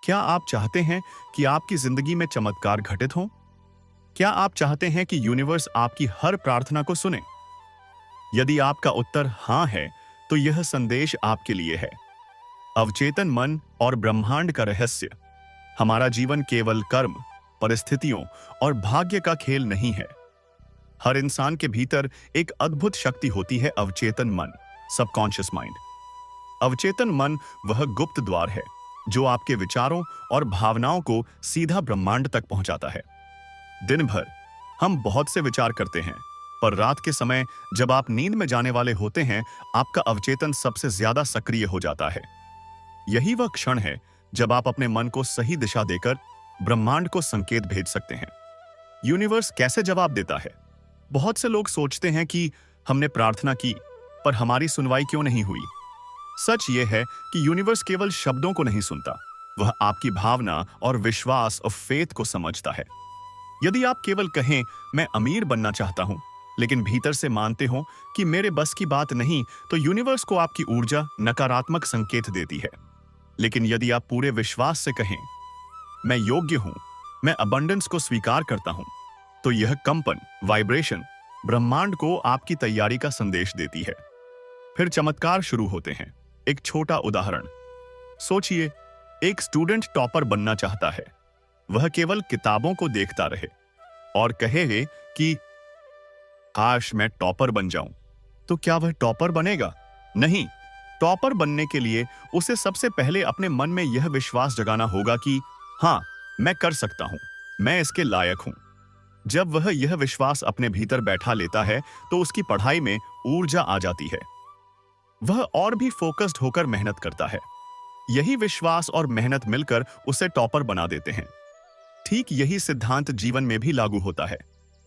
क्या आप चाहते हैं कि आपकी जिंदगी में चमत्कार घटित हो? क्या आप चाहते हैं कि यूनिवर्स आपकी हर प्रार्थना को सुने? यदि आपका उत्तर हाँ है, तो यह संदेश आपके लिए है। अवचेतन मन और ब्रह्मांड का रहस्य। हमारा जीवन केवल कर्म, परिस्थितियों और भाग्य का खेल नहीं है। हर इंसान के भीतर एक अद्भुत शक्ति होती है, अवचेतन मन, सबकॉन्शियस माइंड। अवचेतन मन वह गुप्त द्वार है जो आपके विचारों और भावनाओं को सीधा ब्रह्मांड तक पहुंचाता है। दिन भर हम बहुत से विचार करते हैं, पर रात के समय जब आप नींद में जाने वाले होते हैं, आपका अवचेतन सबसे ज्यादा सक्रिय हो जाता है। यही वह क्षण है जब आप अपने मन को सही दिशा देकर ब्रह्मांड को संकेत भेज सकते हैं। यूनिवर्स कैसे जवाब देता है? बहुत से लोग सोचते हैं कि हमने प्रार्थना की, पर हमारी सुनवाई क्यों नहीं हुई? सच यह है कि यूनिवर्स केवल शब्दों को नहीं सुनता, वह आपकी भावना और विश्वास और फेथ को समझता है। यदि आप केवल कहें, मैं अमीर बनना चाहता हूं, लेकिन भीतर से मानते हो कि मेरे बस की बात नहीं, तो यूनिवर्स को आपकी ऊर्जा नकारात्मक संकेत देती है। लेकिन यदि आप पूरे विश्वास से कहें, मैं योग्य हूं, मैं अबंडेंस को स्वीकार करता हूं, तो यह कंपन, वाइब्रेशन, ब्रह्मांड को आपकी तैयारी का संदेश देती है। फिर चमत्कार शुरू होते हैं। एक छोटा उदाहरण सोचिए, एक स्टूडेंट टॉपर बनना चाहता है। वह केवल किताबों को देखता रहे और कहे कि काश मैं टॉपर बन जाऊं। तो क्या वह टॉपर बनेगा? नहीं। टॉपर बनने के लिए उसे सबसे पहले अपने मन में यह विश्वास जगाना होगा कि हाँ, मैं कर सकता हूं, मैं इसके लायक हूं। जब वह यह विश्वास अपने भीतर बैठा लेता है, तो उसकी पढ़ाई में ऊर्जा आ जाती है। वह और भी फोकस्ड होकर मेहनत करता है। यही विश्वास और मेहनत मिलकर उसे टॉपर बना देते हैं। ठीक यही सिद्धांत जीवन में भी लागू होता है।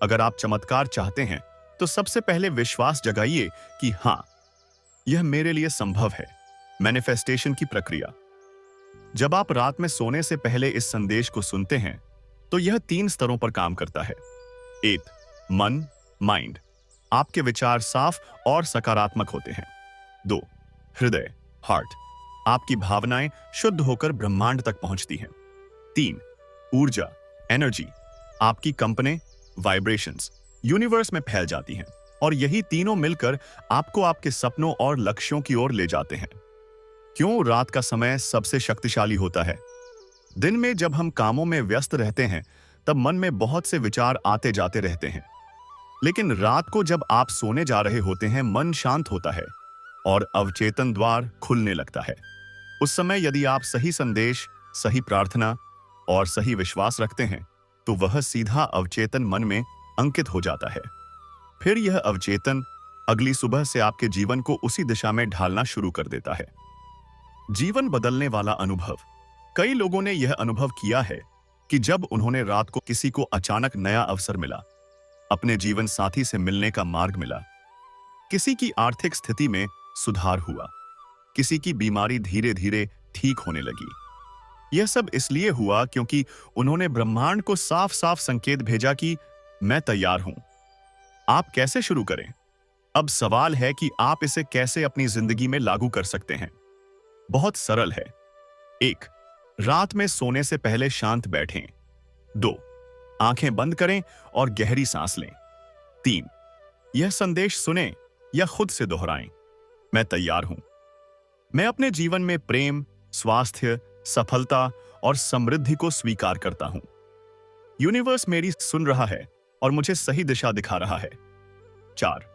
अगर आप चमत्कार चाहते हैं, तो सबसे पहले विश्वास जगाइए कि हाँ, यह मेरे लिए संभव है। मैनिफेस्टेशन की प्रक्रिया। जब आप रात में सोने से पहले इस संदेश को सुनते हैं, तो यह 3 स्तरों पर काम करता है। 1. मन, माइंड। आपके विचार साफ और सकारात्मक होते हैं। 2. हृदय, हार्ट। आपकी भावनाएं शुद्ध होकर ब्रह्मांड तक पहुंचती हैं। 3. ऊर्जा, एनर्जी। आपकी कंपने, वाइब्रेशंस यूनिवर्स में फैल जाती हैं, और यही तीनों मिलकर आपको आपके सपनों और लक्ष्यों की ओर ले जाते हैं। क्यों रात का समय सबसे शक्तिशाली होता है? दिन में जब हम कामों में व्यस्त रहते हैं, तब मन में बहुत से विचार आते जाते रहते हैं। लेकिन रात को जब आप सोने जा रहे होते हैं, मन शांत होता है और अवचेतन द्वार खुलने लगता है। उस समय यदि आप सही संदेश, सही प्रार्थना और सही विश्वास रखते हैं, तो वह सीधा अवचेतन मन में अंकित हो जाता है। फिर यह अवचेतन अगली सुबह से आपके जीवन को उसी दिशा में ढालना शुरू कर देता है। जीवन बदलने वाला अनुभव। कई लोगों ने यह अनुभव किया है कि जब उन्होंने रात को किसी को अचानक नया अवसर मिला, अपने जीवन साथी से मिलने का मार्ग मिला, किसी की आर्थिक स्थिति में सुधार हुआ, किसी की बीमारी धीरे धीरे ठीक होने लगी। यह सब इसलिए हुआ क्योंकि उन्होंने ब्रह्मांड को साफ साफ संकेत भेजा कि मैं तैयार हूं। आप कैसे शुरू करें? अब सवाल है कि आप इसे कैसे अपनी जिंदगी में लागू कर सकते हैं। बहुत सरल है। 1. रात में सोने से पहले शांत बैठें। 2. आंखें बंद करें और गहरी सांस लें। 3. यह संदेश सुनें या खुद से दोहराएं, मैं तैयार हूं। मैं अपने जीवन में प्रेम, स्वास्थ्य, सफलता और समृद्धि को स्वीकार करता हूं। यूनिवर्स मेरी सुन रहा है और मुझे सही दिशा दिखा रहा है। 4.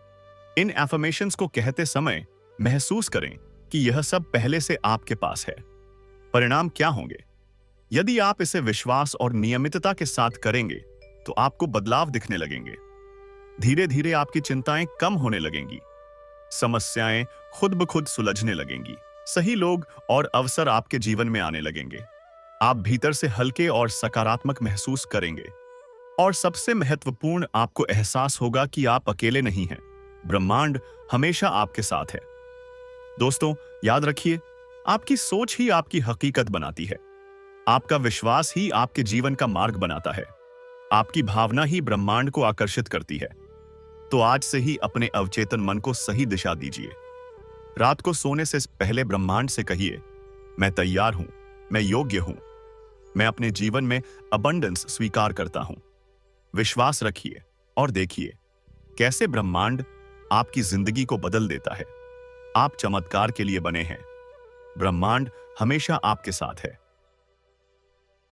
इन एफर्मेशंस को कहते समय महसूस करें कि यह सब पहले से आपके पास है। परिणाम क्या होंगे? यदि आप इसे विश्वास और नियमितता के साथ करेंगे, तो आपको बदलाव दिखने लगेंगे। धीरे धीरे आपकी चिंताएं कम होने लगेंगी, समस्याएं खुद ब खुद सुलझने लगेंगी, सही लोग और अवसर आपके जीवन में आने लगेंगे। आप भीतर से हल्के और सकारात्मक महसूस करेंगे, और सबसे महत्वपूर्ण, आपको एहसास होगा कि आप अकेले नहीं हैं। ब्रह्मांड हमेशा आपके साथ है। दोस्तों, याद रखिए, आपकी सोच ही आपकी हकीकत बनाती है। आपका विश्वास ही आपके जीवन का मार्ग बनाता है। आपकी भावना ही ब्रह्मांड को आकर्षित करती है। तो आज से ही अपने अवचेतन मन को सही दिशा दीजिए। रात को सोने से पहले ब्रह्मांड से कहिए, मैं तैयार हूं, मैं योग्य हूं, मैं अपने जीवन में अबंडेंस स्वीकार करता हूं। विश्वास रखिए और देखिए कैसे ब्रह्मांड आपकी जिंदगी को बदल देता है। आप चमत्कार के लिए बने हैं। ब्रह्मांड हमेशा आपके साथ है।